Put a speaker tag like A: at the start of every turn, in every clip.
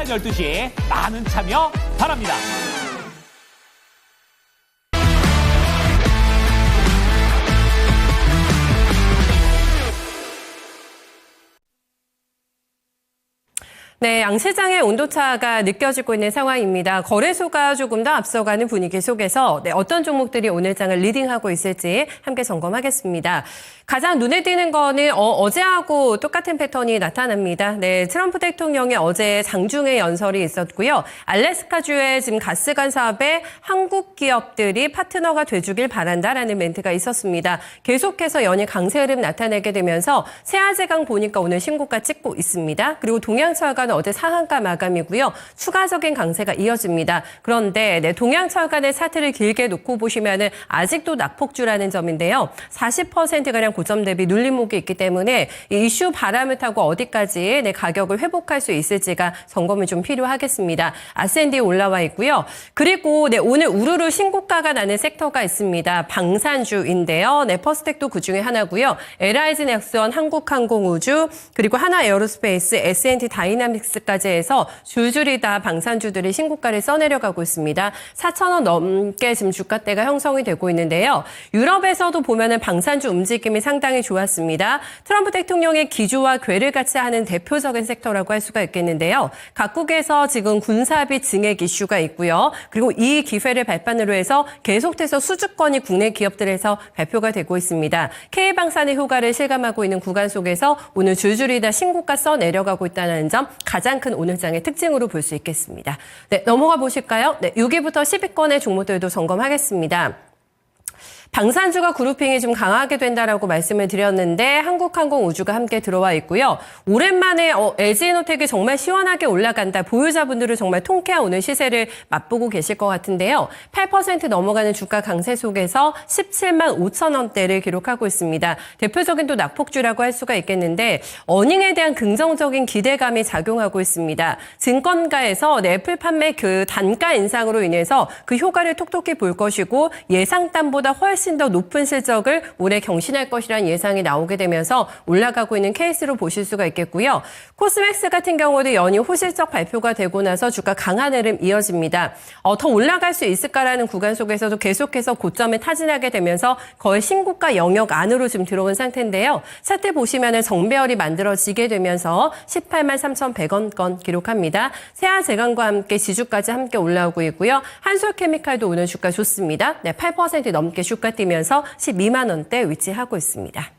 A: 12시 많은 참여 바랍니다.
B: 네, 양시장의 온도차가 느껴지고 있는 상황입니다. 거래소가 조금 더 앞서가는 분위기 속에서 어떤 종목들이 오늘 장을 리딩하고 있을지 함께 점검하겠습니다. 가장 눈에 띄는 거는 어제하고 똑같은 패턴이 나타납니다. 네, 트럼프 대통령이 어제 장중에 연설이 있었고요. 알래스카주의 지금 가스관 사업에 한국 기업들이 파트너가 돼주길 바란다라는 멘트가 있었습니다. 계속해서 연일 강세 흐름 나타내게 되면서 세아제강 보니까 오늘 신고가 찍고 있습니다. 그리고 동양철강 어제 상한가 마감이고요. 추가적인 강세가 이어집니다. 그런데 동양철강의 차트를 길게 놓고 보시면은 아직도 낙폭주라는 점인데요. 40%가량 고점 대비 눌림목이 있기 때문에 이 이슈 바람을 타고 어디까지 가격을 회복할 수 있을지가 점검이 좀 필요하겠습니다. 아센디 올라와 있고요. 그리고 오늘 우르르 신고가가 나는 섹터가 있습니다. 방산주인데요. 퍼스텍도 그중에 하나고요. LIG 넥스원, 한국항공우주, 그리고 하나에어로스페이스, S&T 다이나믹스까지 해서 줄줄이 다 방산주들이 신고가를 써내려가고 있습니다. 4,000원 넘게 지금 주가대가 형성이 되고 있는데요. 유럽에서도 보면은 방산주 움직임이 상당히 좋았습니다. 트럼프 대통령의 기조와 궤를 같이 하는 대표적인 섹터라고 할 수가 있겠는데요. 각국에서 지금 군사비 증액 이슈가 있고요. 그리고 이 기회를 발판으로 해서 계속해서 수주권이 국내 기업들에서 발표가 되고 있습니다. K방산의 효과를 실감하고 있는 구간 속에서 오늘 줄줄이 다 신고가 써내려가고 있다는 점 가장 큰 오늘장의 특징으로 볼 수 있겠습니다. 네, 넘어가 보실까요? 네, 6위부터 10위권의 종목들도 점검하겠습니다. 방산주가 그룹핑이 좀 강하게 된다라고 말씀을 드렸는데 한국항공우주가 함께 들어와 있고요. 오랜만에 LG에너텍이 정말 시원하게 올라간다. 보유자분들은 정말 통쾌한 오늘 시세를 맛보고 계실 것 같은데요. 8% 넘어가는 주가 강세 속에서 17만 5천 원대를 기록하고 있습니다. 대표적인 또 낙폭주라고 할 수가 있겠는데 어닝에 대한 긍정적인 기대감이 작용하고 있습니다. 증권가에서 애플 판매 그 단가 인상으로 인해서 그 효과를 톡톡히 볼 것이고 예상단보다 훨씬 더 높은 실적을 올해 경신할 것이라는 예상이 나오게 되면서 올라가고 있는 케이스로 보실 수가 있겠고요. 코스맥스 같은 경우도 연이 호실적 발표가 되고 나서 주가 강한 흐름 이어집니다. 더 올라갈 수 있을까라는 구간 속에서도 계속해서 고점에 타진하게 되면서 거의 신고가 영역 안으로 지금 들어온 상태인데요. 차트 보시면은 정배열이 만들어지게 되면서 18만 3,100원권 기록합니다. 세아제강과 함께 지주까지 함께 올라오고 있고요. 한솔케미칼도 오늘 주가 좋습니다. 네, 8% 넘게 주가 뛰면서 12만 원대 위치하고 있습니다.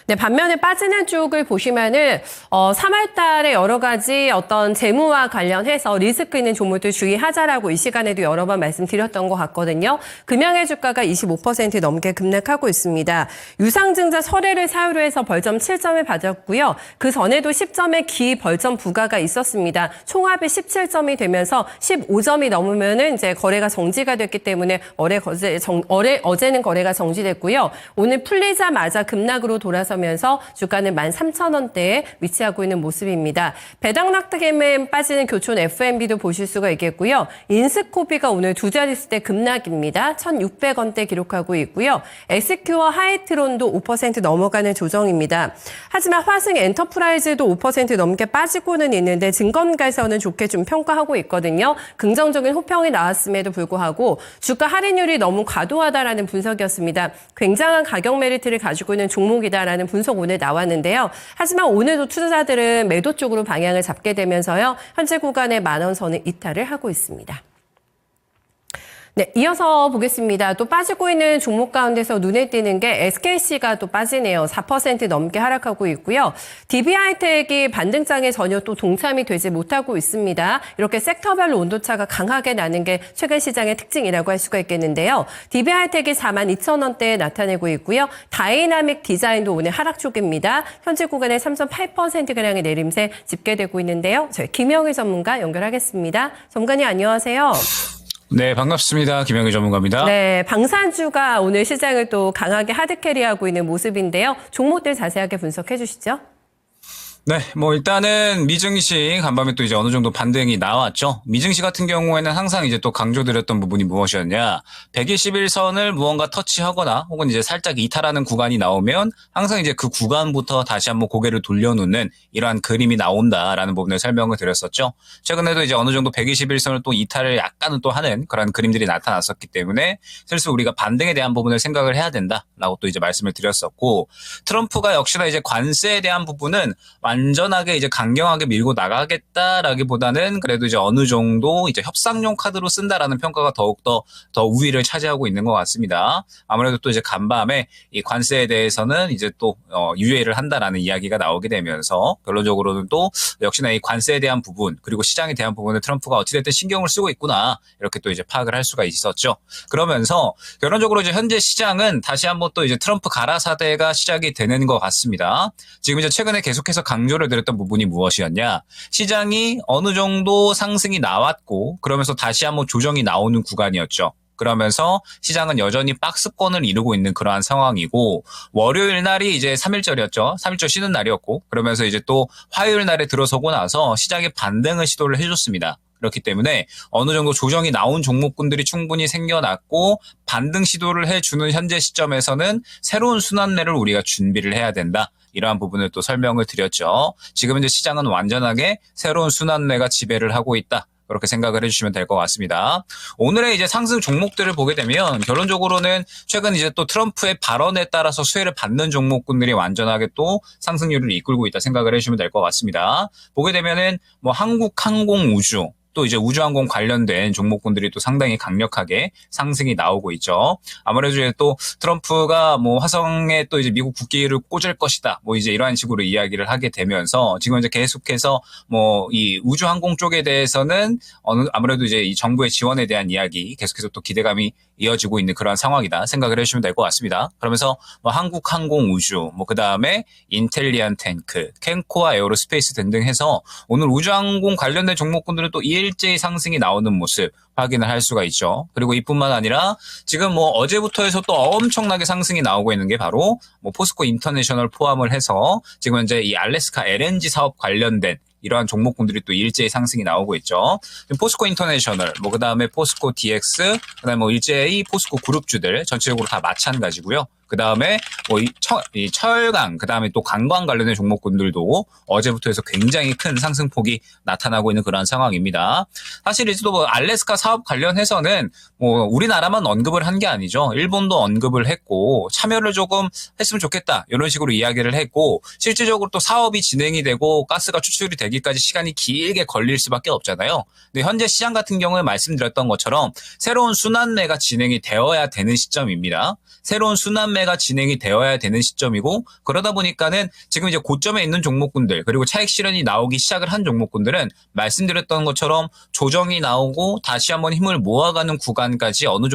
B: 네, 반면에 빠지는 쪽을 보시면은 3월 달에 여러 가지 어떤 재무와 관련해서 리스크 있는 종목들 주의하자라고 이 시간에도 여러 번 말씀드렸던 것 같거든요. 금양의 주가가 25% 넘게 급락하고 있습니다. 유상증자 철회를 사유로 해서 벌점 7점을 받았고요. 그 전에도 10점의 기벌점 부과가 있었습니다. 총합이 17점이 되면서 15점이 넘으면은 이제 거래가 정지가 됐기 때문에 어제는 거래가 정지됐고요. 오늘 풀리자마자 급락으로 돌아서 면서 주가는 13,000원대에 위치하고 있는 모습입니다. 배당 낙폭에 빠지는 교촌 F&B도 보실 수가 있겠고요. 인스코비가 오늘 두 자릿수대 급락입니다. 1,600원대 기록하고 있고요. SQ와 하이트론도 5% 넘어가는 조정입니다. 하지만 화승 엔터프라이즈도 5% 넘게 빠지고는 있는데 증권가에서는 좋게 좀 평가하고 있거든요. 긍정적인 호평이 나왔음에도 불구하고 주가 할인율이 너무 과도하다라는 분석이었습니다. 굉장한 가격 메리트를 가지고 있는 종목이다라는 분석 오늘 나왔는데요. 하지만 오늘도 투자자들은 매도 쪽으로 방향을 잡게 되면서요. 현재 구간의 10,000원 선을 이탈을 하고 있습니다. 네, 이어서 보겠습니다. 또 빠지고 있는 종목 가운데서 눈에 띄는 게 SKC가 또 빠지네요. 4% 넘게 하락하고 있고요. DB하이텍이 반등장에 전혀 또 동참이 되지 못하고 있습니다. 이렇게 섹터별로 온도차가 강하게 나는 게 최근 시장의 특징이라고 할 수가 있겠는데요. DB하이텍이 42,000원대에 나타내고 있고요. 다이나믹 디자인도 오늘 하락 쪽입니다. 현재 구간에 3.8%가량의 내림세 집계되고 있는데요. 저희 김영희 전문가 연결하겠습니다. 전문가님 안녕하세요.
C: 네, 반갑습니다. 김영희 전문가입니다.
B: 네, 방산주가 오늘 시장을 또 강하게 하드캐리하고 있는 모습인데요. 종목들 자세하게 분석해 주시죠.
C: 네, 뭐 일단은 미증시 간밤에 또 이제 어느 정도 반등이 나왔죠. 미증시 같은 경우에는 항상 이제 또 강조드렸던 부분이 무엇이었냐. 121선을 무언가 터치하거나 혹은 이제 살짝 이탈하는 구간이 나오면 항상 이제 그 구간부터 다시 한번 고개를 돌려놓는 이러한 그림이 나온다라는 부분을 설명을 드렸었죠. 최근에도 이제 어느 정도 121선을 또 이탈을 약간은 또 하는 그런 그림들이 나타났었기 때문에 슬슬 우리가 반등에 대한 부분을 생각을 해야 된다라고 또 이제 말씀을 드렸었고, 트럼프가 역시나 이제 관세에 대한 부분은 완전하게 이제 강경하게 밀고 나가겠다라기보다는 그래도 이제 어느 정도 이제 협상용 카드로 쓴다라는 평가가 더 우위를 차지하고 있는 것 같습니다. 아무래도 또 이제 간밤에 이 관세에 대해서는 이제 또 유예를 한다라는 이야기가 나오게 되면서 결론적으로는 또 역시나 이 관세에 대한 부분 그리고 시장에 대한 부분을 트럼프가 어찌됐든 신경을 쓰고 있구나 이렇게 또 이제 파악을 할 수가 있었죠. 그러면서 결론적으로 이제 현재 시장은 다시 한번 또 이제 트럼프 가라사대가 시작이 되는 것 같습니다. 지금 이제 최근에 계속해서 강조를 드렸던 부분이 무엇이었냐. 시장이 어느 정도 상승이 나왔고 그러면서 다시 한번 조정이 나오는 구간이었죠. 그러면서 시장은 여전히 박스권을 이루고 있는 그러한 상황이고, 월요일 날이 이제 3일절이었죠. 3일절 쉬는 날이었고, 그러면서 이제 또 화요일 날에 들어서고 나서 시장이 반등을 시도를 해줬습니다. 그렇기 때문에 어느 정도 조정이 나온 종목군들이 충분히 생겨났고 반등 시도를 해주는 현재 시점에서는 새로운 순환매를 우리가 준비를 해야 된다. 이러한 부분을 또 설명을 드렸죠. 지금 이제 시장은 완전하게 새로운 순환매가 지배를 하고 있다. 그렇게 생각을 해주시면 될 것 같습니다. 오늘의 이제 상승 종목들을 보게 되면 결론적으로는 최근 이제 또 트럼프의 발언에 따라서 수혜를 받는 종목군들이 완전하게 또 상승률을 이끌고 있다 생각을 해주시면 될 것 같습니다. 보게 되면은 뭐 한국항공우주, 또 이제 우주항공 관련된 종목군들이 또 상당히 강력하게 상승이 나오고 있죠. 아무래도 이제 또 트럼프가 뭐 화성에 또 이제 미국 국기를 꽂을 것이다. 뭐 이제 이러한 식으로 이야기를 하게 되면서 지금 이제 계속해서 뭐 이 우주항공 쪽에 대해서는 아무래도 이제 이 정부의 지원에 대한 이야기 계속해서 또 기대감이 이어지고 있는 그런 상황이다 생각을 해주시면 될 것 같습니다. 그러면서 뭐 한국항공우주, 뭐 그 다음에 인텔리안 탱크, 캔코아 에어로스페이스 등등 해서 오늘 우주항공 관련된 종목군들은 또 일제히 상승이 나오는 모습 확인을 할 수가 있죠. 그리고 이뿐만 아니라 지금 뭐 어제부터 해서 또 엄청나게 상승이 나오고 있는 게 바로 뭐 포스코 인터내셔널 포함을 해서 지금 현재 이 알래스카 LNG 사업 관련된 이러한 종목군들이 또 일제히 상승이 나오고 있죠. 포스코 인터내셔널, 뭐 그다음에 포스코 DX, 그다음에 뭐 일제히 포스코 그룹주들 전체적으로 다 마찬가지고요. 그다음에 뭐 이 철강, 그다음에 또 관광 관련된 종목군들도 어제부터 해서 굉장히 큰 상승폭이 나타나고 있는 그런 상황입니다. 사실 이제 또 뭐 알래스카 사업 관련해서는 뭐 우리나라만 언급을 한 게 아니죠. 일본도 언급을 했고 참여를 조금 했으면 좋겠다 이런 식으로 이야기를 했고, 실질적으로 또 사업이 진행이 되고 가스가 추출이 되기까지 시간이 길게 걸릴 수밖에 없잖아요. 근데 현재 시장 같은 경우에 말씀드렸던 것처럼 새로운 순환매가 진행이 되어야 되는 시점입니다. 새로운 순환매가 진행이 되어야 되는 시점이고, 그러다 보니까는 지금 이제 고점에 있는 종목군들 그리고 차익 실현이 나오기 시작을 한 종목군들은 말씀드렸던 것처럼 조정이 나오고 다시 한번 힘을 모아가는 구간까지 어느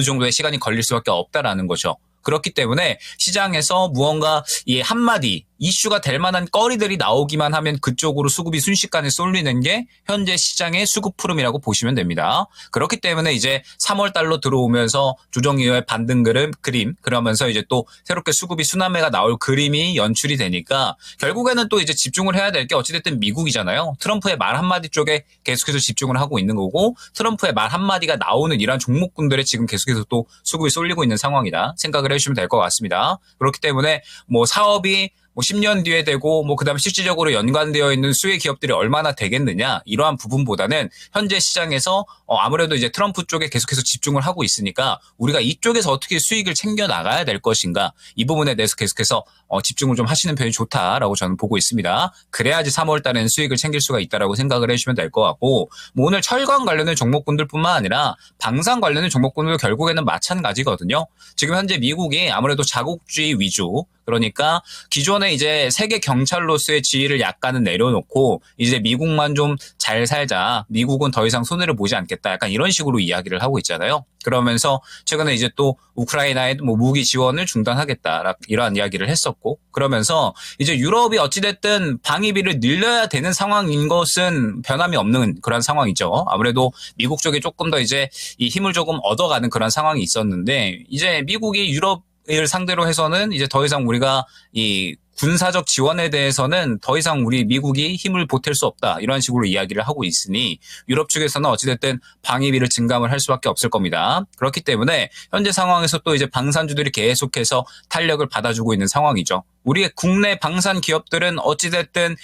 C: 정도의 시간이 걸릴 수밖에 없다라는 거죠. 그렇기 때문에 시장에서 무언가 이 한마디 이슈가 될 만한 거리들이 나오기만 하면 그쪽으로 수급이 순식간에 쏠리는 게 현재 시장의 수급 흐름이라고 보시면 됩니다. 그렇기 때문에 이제 3월 달로 들어오면서 조정 이후에 반등 그림, 그러면서 이제 또 새롭게 수급이 순환매가 나올 그림이 연출이 되니까 결국에는 또 이제 집중을 해야 될 게 어찌됐든 미국이잖아요. 트럼프의 말 한마디 쪽에 계속해서 집중을 하고 있는 거고, 트럼프의 말 한마디가 나오는 이러한 종목군들에 지금 계속해서 또 수급이 쏠리고 있는 상황이다 생각을 해주시면 될 것 같습니다. 그렇기 때문에 뭐 사업이 뭐 10년 뒤에 되고 뭐 그다음에 실질적으로 연관되어 있는 수혜 기업들이 얼마나 되겠느냐, 이러한 부분보다는 현재 시장에서 아무래도 이제 트럼프 쪽에 계속해서 집중을 하고 있으니까 우리가 이쪽에서 어떻게 수익을 챙겨 나가야 될 것인가, 이 부분에 대해서 계속해서 집중을 좀 하시는 편이 좋다라고 저는 보고 있습니다. 그래야지 3월 달에는 수익을 챙길 수가 있다라고 생각을 해주시면 될 것 같고, 뭐 오늘 철강 관련된 종목군들뿐만 아니라 방산 관련된 종목군도 결국에는 마찬가지거든요. 지금 현재 미국이 아무래도 자국주의 위주, 그러니까 기존에 이제 세계 경찰로서의 지위를 약간은 내려놓고 이제 미국만 좀 잘 살자, 미국은 더 이상 손해를 보지 않겠다, 약간 이런 식으로 이야기를 하고 있잖아요. 그러면서 최근에 이제 또 우크라이나에 뭐 무기 지원을 중단하겠다 이러한 이야기를 했었고, 그러면서 이제 유럽이 어찌됐든 방위비를 늘려야 되는 상황인 것은 변함이 없는 그런 상황이죠. 아무래도 미국 쪽에 조금 더 이제 이 힘을 조금 얻어가는 그런 상황이 있었는데, 이제 미국이 유럽 을 상대로 해서는 이제 더 이상 우리가 이 군사적 지원에 대해서는 더 이상 우리 미국이 힘을 보탤 수 없다. 이런 식으로 이야기를 하고 있으니 유럽 측에서는 어찌됐든 방위비를 증감을 할 수밖에 없을 겁니다. 그렇기 때문에 현재 상황에서 또 이제 방산주들이 계속해서 탄력을 받아주고 있는 상황이죠. 우리의 국내 방산 기업들은 어찌됐든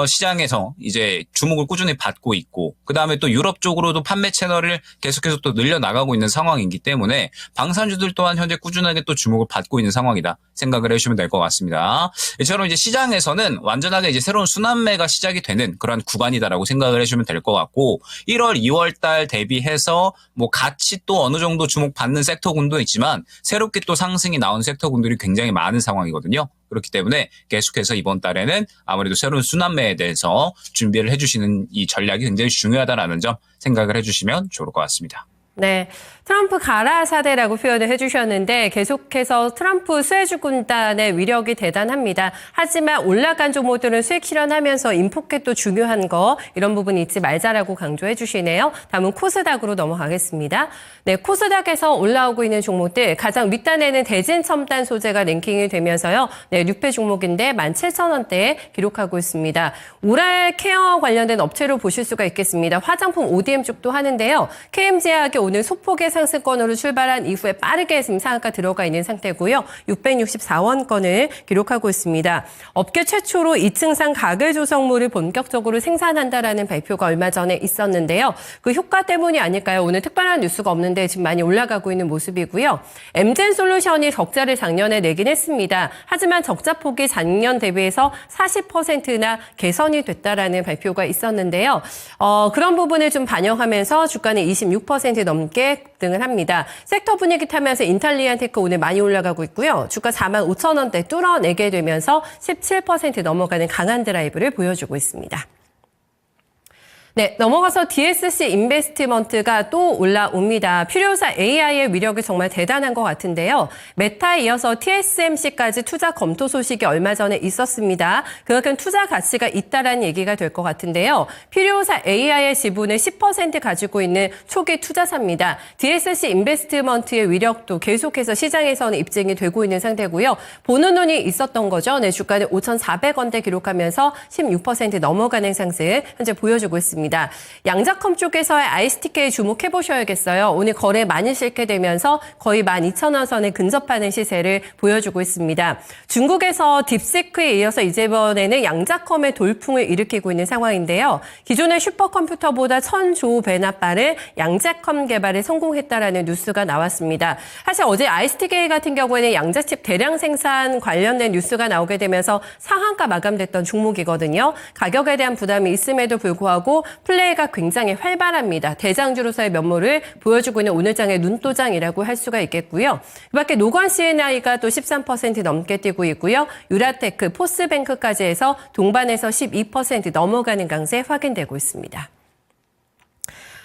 C: 시장에서 이제 주목을 꾸준히 받고 있고 그다음에 또 유럽 쪽으로도 판매 채널을 계속해서 또 늘려나가고 있는 상황이기 때문에 방산주들 또한 현재 꾸준하게 또 주목을 받고 있는 상황이다 생각을 해주시면 될 것 같습니다. 이처럼 이제 시장에서는 완전하게 이제 새로운 순환매가 시작이 되는 그런 구간이다라고 생각을 해주시면 될 것 같고 1월, 2월 달 대비해서 뭐 같이 또 어느 정도 주목받는 섹터군도 있지만 새롭게 또 상승이 나온 섹터군들이 굉장히 많은 상황이거든요. 그렇기 때문에 계속해서 이번 달에는 아무래도 새로운 순환매에 대해서 준비를 해주시는 이 전략이 굉장히 중요하다라는 점 생각을 해주시면 좋을 것 같습니다.
B: 네, 트럼프 가라 사대라고 표현을 해주셨는데 계속해서 트럼프 수혜주 군단의 위력이 대단합니다. 하지만 올라간 종목들은 수익 실현하면서 인포켓도 중요한 거 이런 부분이 잊지 말자라고 강조해 주시네요. 다음은 코스닥으로 넘어가겠습니다. 네, 코스닥에서 올라오고 있는 종목들 가장 윗단에는 대진 첨단 소재가 랭킹이 되면서요. 네, 6회 종목인데 17,000원대에 기록하고 있습니다. 오랄 케어 관련된 업체로 보실 수가 있겠습니다. 화장품 ODM 쪽도 하는데요. KM제약이 오늘 소폭의 상승권으로 출발한 이후에 빠르게 지금 상한가 들어가 있는 상태고요. 664원권을 기록하고 있습니다. 업계 최초로 2층상 가글 조성물을 본격적으로 생산한다라는 발표가 얼마 전에 있었는데요. 그 효과 때문이 아닐까요? 오늘 특별한 뉴스가 없는데 지금 많이 올라가고 있는 모습이고요. 엠젠솔루션이 적자를 작년에 내긴 했습니다. 하지만 적자폭이 작년 대비해서 40%나 개선이 됐다라는 발표가 있었는데요. 그런 부분을 좀 반영하면서 주가는 26% 넘게 급등을 합니다. 섹터 분위기 타면서 인탈리안테크 오늘 많이 올라가고 있고요. 주가 45,000원대 뚫어내게 되면서 17% 넘어가는 강한 드라이브를 보여주고 있습니다. 네, 넘어가서 DSC 인베스트먼트가 또 올라옵니다. 필요사 AI의 위력이 정말 대단한 것 같은데요. 메타에 이어서 TSMC까지 투자 검토 소식이 얼마 전에 있었습니다. 그만큼 투자 가치가 있다라는 얘기가 될 것 같은데요. 필요사 AI의 지분을 10% 가지고 있는 초기 투자사입니다. DSC 인베스트먼트의 위력도 계속해서 시장에서는 입증이 되고 있는 상태고요. 보는 눈이 있었던 거죠. 네, 주가는 5,400원대 기록하면서 16% 넘어가는 상승 현재 보여주고 있습니다. 양자컴 쪽에서의 ISTK 주목해 보셔야겠어요. 오늘 거래 많이 실게 되면서 거의 12,000원 선에 근접하는 시세를 보여주고 있습니다. 중국에서 딥시크에 이어서 이번에는 양자컴의 돌풍을 일으키고 있는 상황인데요. 기존의 슈퍼컴퓨터보다 1000조 배나 빠른 양자컴 개발에 성공했다라는 뉴스가 나왔습니다. 사실 어제 ISTK 같은 경우에는 양자칩 대량 생산 관련된 뉴스가 나오게 되면서 상한가 마감됐던 종목이거든요. 가격에 대한 부담이 있음에도 불구하고 플레이가 굉장히 활발합니다. 대장주로서의 면모를 보여주고 있는 오늘장의 눈도장이라고 할 수가 있겠고요. 그 밖에 노건 C&I가 또 13% 넘게 뛰고 있고요. 유라테크, 포스뱅크까지 해서 동반해서 12% 넘어가는 강세 확인되고 있습니다.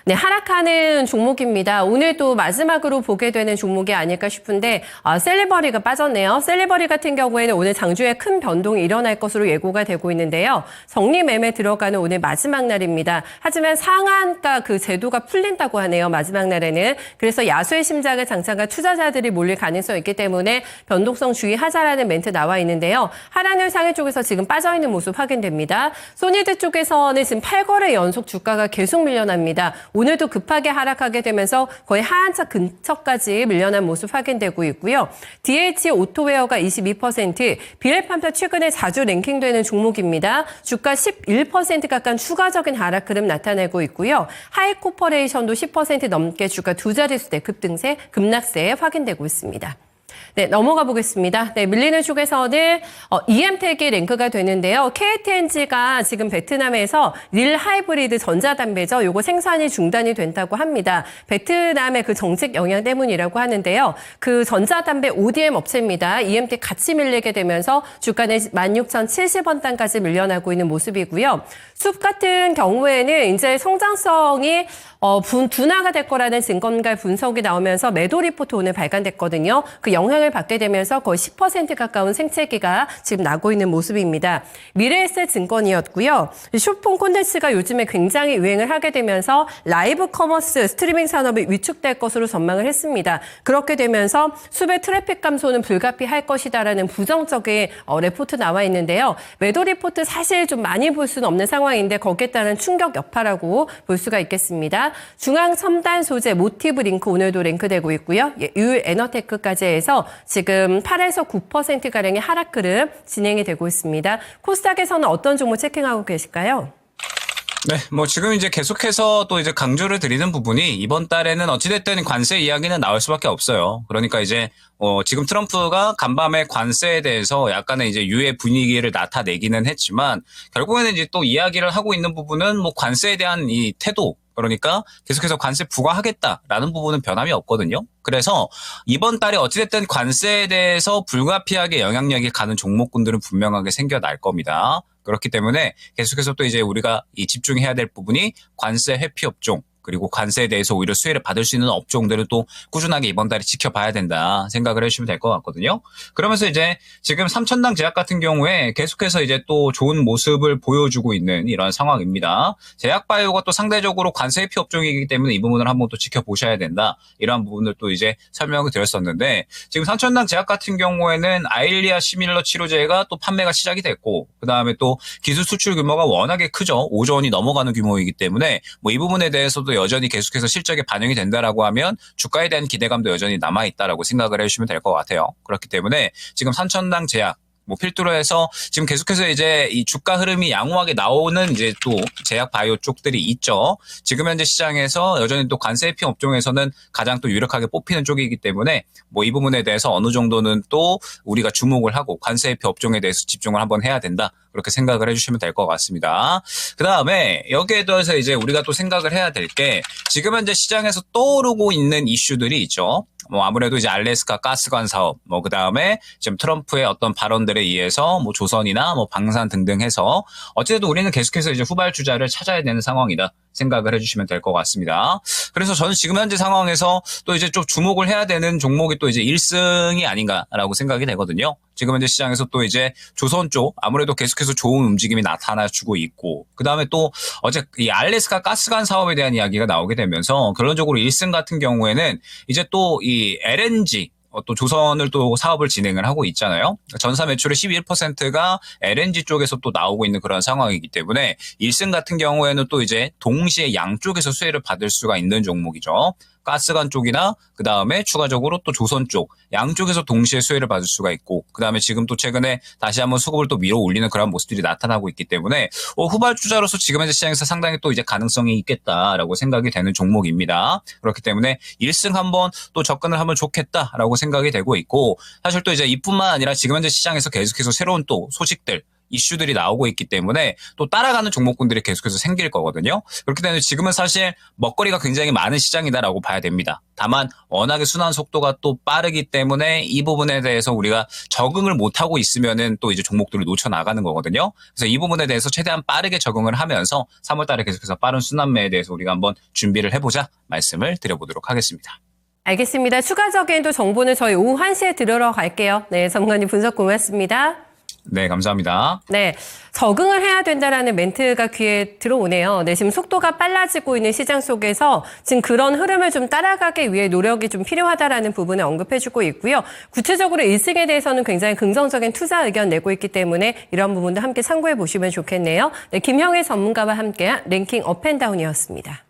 B: 네, 하락하는 종목입니다. 오늘 또 마지막으로 보게 되는 종목이 아닐까 싶은데 셀리버리가 빠졌네요. 셀리버리 같은 경우에는 오늘 장주에 큰 변동이 일어날 것으로 예고가 되고 있는데요. 정리 매매 들어가는 오늘 마지막 날입니다. 하지만 상한가 그 제도가 풀린다고 하네요. 마지막 날에는. 그래서 야수의 심장을 장착한 투자자들이 몰릴 가능성이 있기 때문에 변동성 주의하자라는 멘트 나와 있는데요. 하락률 상위 쪽에서 지금 빠져있는 모습 확인됩니다. 소니드 쪽에서는 지금 8거래 연속 주가가 계속 밀려납니다. 오늘도 급하게 하락하게 되면서 거의 하한차 근처까지 밀려난 모습 확인되고 있고요. DH 오토웨어가 22%, 비엘팜사 최근에 자주 랭킹되는 종목입니다. 주가 11% 가까운 추가적인 하락 흐름 나타내고 있고요. 하이코퍼레이션도 10% 넘게 주가 두 자릿수대 급등세, 급락세 확인되고 있습니다. 네, 넘어가 보겠습니다. 네, 밀리는 쪽에서는 EM텍이 랭크가 되는데요. KTNG가 지금 베트남에서 릴 하이브리드 전자담배죠. 요거 생산이 중단이 된다고 합니다. 베트남의 그 정책 영향 때문이라고 하는데요. 그 전자담배 ODM 업체입니다. EM텍 같이 밀리게 되면서 주가는 16,070원 단까지 밀려나고 있는 모습이고요. 숲 같은 경우에는 이제 성장성이 둔화가 될 거라는 증권가 분석이 나오면서 매도 리포트 오늘 발간됐거든요. 그 영향을 받게 되면서 거의 10% 가까운 생채기가 지금 나고 있는 모습입니다. 미래에셋증권이었고요. 쇼폼 콘텐츠가 요즘에 굉장히 유행을 하게 되면서 라이브 커머스 스트리밍 산업이 위축될 것으로 전망을 했습니다. 그렇게 되면서 수배 트래픽 감소는 불가피할 것이다라는 부정적인 레포트 나와 있는데요. 매도 리포트 사실 좀 많이 볼 수는 없는 상황인데 거기에 따른 충격 여파라고 볼 수가 있겠습니다. 중앙 첨단 소재 모티브 링크 오늘도 랭크되고 있고요. 유일 에너테크까지 해서 지금 8에서 9%가량의 하락 흐름 진행이 되고 있습니다. 코스닥에서는 어떤 종목 체킹하고 계실까요?
C: 네, 뭐 지금 이제 계속해서 또 이제 강조를 드리는 부분이 이번 달에는 어찌됐든 관세 이야기는 나올 수밖에 없어요. 그러니까 이제 지금 트럼프가 간밤에 관세에 대해서 약간의 이제 유예 분위기를 나타내기는 했지만 결국에는 이제 또 이야기를 하고 있는 부분은 뭐 관세에 대한 이 태도, 그러니까 계속해서 관세 부과하겠다라는 부분은 변함이 없거든요. 그래서 이번 달에 어찌됐든 관세에 대해서 불가피하게 영향력이 가는 종목군들은 분명하게 생겨날 겁니다. 그렇기 때문에 계속해서 또 이제 우리가 이 집중해야 될 부분이 관세 회피 업종, 그리고 관세에 대해서 오히려 수혜를 받을 수 있는 업종들을 또 꾸준하게 이번 달에 지켜봐야 된다 생각을 해주시면 될 것 같거든요. 그러면서 이제 지금 삼천당 제약 같은 경우에 계속해서 이제 또 좋은 모습을 보여주고 있는 이런 상황입니다. 제약바이오가 또 상대적으로 관세 회피 업종이기 때문에 이 부분을 한번 또 지켜보셔야 된다. 이러한 부분을 또 이제 설명을 드렸었는데 지금 삼천당 제약 같은 경우에는 아일리아 시밀러 치료제가 또 판매가 시작이 됐고 그 다음에 또 기술 수출 규모가 워낙에 크죠. 5조 원이 넘어가는 규모이기 때문에 뭐 이 부분에 대해서도 여전히 계속해서 실적에 반영이 된다라고 하면 주가에 대한 기대감도 여전히 남아있다라고 생각을 해주시면 될 것 같아요. 그렇기 때문에 지금 삼천당 제약 뭐 필두로 해서 지금 계속해서 이제 이 주가 흐름이 양호하게 나오는 이제 또 제약 바이오 쪽들이 있죠. 지금 현재 시장에서 여전히 또 관세 회피 업종에서는 가장 또 유력하게 뽑히는 쪽이기 때문에 뭐 이 부분에 대해서 어느 정도는 또 우리가 주목을 하고 관세 회피 업종에 대해서 집중을 한번 해야 된다. 그렇게 생각을 해주시면 될 것 같습니다. 그 다음에 여기에 대해서 이제 우리가 또 생각을 해야 될 게 지금 현재 시장에서 떠오르고 있는 이슈들이 있죠. 뭐 아무래도 이제 알래스카 가스관 사업, 뭐 그 다음에 지금 트럼프의 어떤 발언들에 의해서 뭐 조선이나 뭐 방산 등등 해서 어쨌든 우리는 계속해서 이제 후발주자를 찾아야 되는 상황이다 생각을 해주시면 될 것 같습니다. 그래서 저는 지금 현재 상황에서 또 이제 좀 주목을 해야 되는 종목이 또 이제 1승이 아닌가라고 생각이 되거든요. 지금 현재 시장에서 또 이제 조선 쪽 아무래도 계속해서 좋은 움직임이 나타나주고 있고 그 다음에 또 어제 이 알래스카 가스관 사업에 대한 이야기가 나오게 되면서 결론적으로 1승 같은 경우에는 이제 또 이 LNG 또 조선을 또 사업을 진행을 하고 있잖아요. 전사 매출의 11%가 LNG 쪽에서 또 나오고 있는 그런 상황이기 때문에 1승 같은 경우에는 또 이제 동시에 양쪽에서 수혜를 받을 수가 있는 종목이죠. 가스관 쪽이나 그 다음에 추가적으로 또 조선 쪽 양쪽에서 동시에 수혜를 받을 수가 있고 그 다음에 지금 또 최근에 다시 한번 수급을 또 밀어 올리는 그런 모습들이 나타나고 있기 때문에 후발주자로서 지금 현재 시장에서 상당히 또 이제 가능성이 있겠다라고 생각이 되는 종목입니다. 그렇기 때문에 1승 한번 또 접근을 하면 좋겠다라고 생각이 되고 있고 사실 또 이제 이뿐만 아니라 지금 현재 시장에서 계속해서 새로운 또 소식들 이슈들이 나오고 있기 때문에 또 따라가는 종목군들이 계속해서 생길 거거든요. 그렇기 때문에 지금은 사실 먹거리가 굉장히 많은 시장이다라고 봐야 됩니다. 다만 워낙에 순환 속도가 또 빠르기 때문에 이 부분에 대해서 우리가 적응을 못하고 있으면은 또 이제 종목들을 놓쳐 나가는 거거든요. 그래서 이 부분에 대해서 최대한 빠르게 적응을 하면서 3월 달에 계속해서 빠른 순환매에 대해서 우리가 한번 준비를 해보자 말씀을 드려보도록 하겠습니다.
B: 알겠습니다. 추가적인 또 정보는 저희 오후 1시에 들으러 갈게요. 네, 전문가님 분석 고맙습니다.
C: 네, 감사합니다.
B: 네, 적응을 해야 된다라는 멘트가 귀에 들어오네요. 네, 지금 속도가 빨라지고 있는 시장 속에서 지금 그런 흐름을 좀 따라가기 위해 노력이 좀 필요하다라는 부분을 언급해주고 있고요. 구체적으로 1승에 대해서는 굉장히 긍정적인 투자 의견 내고 있기 때문에 이런 부분도 함께 참고해 보시면 좋겠네요. 네, 김형희 전문가와 함께한 랭킹 업앤다운이었습니다.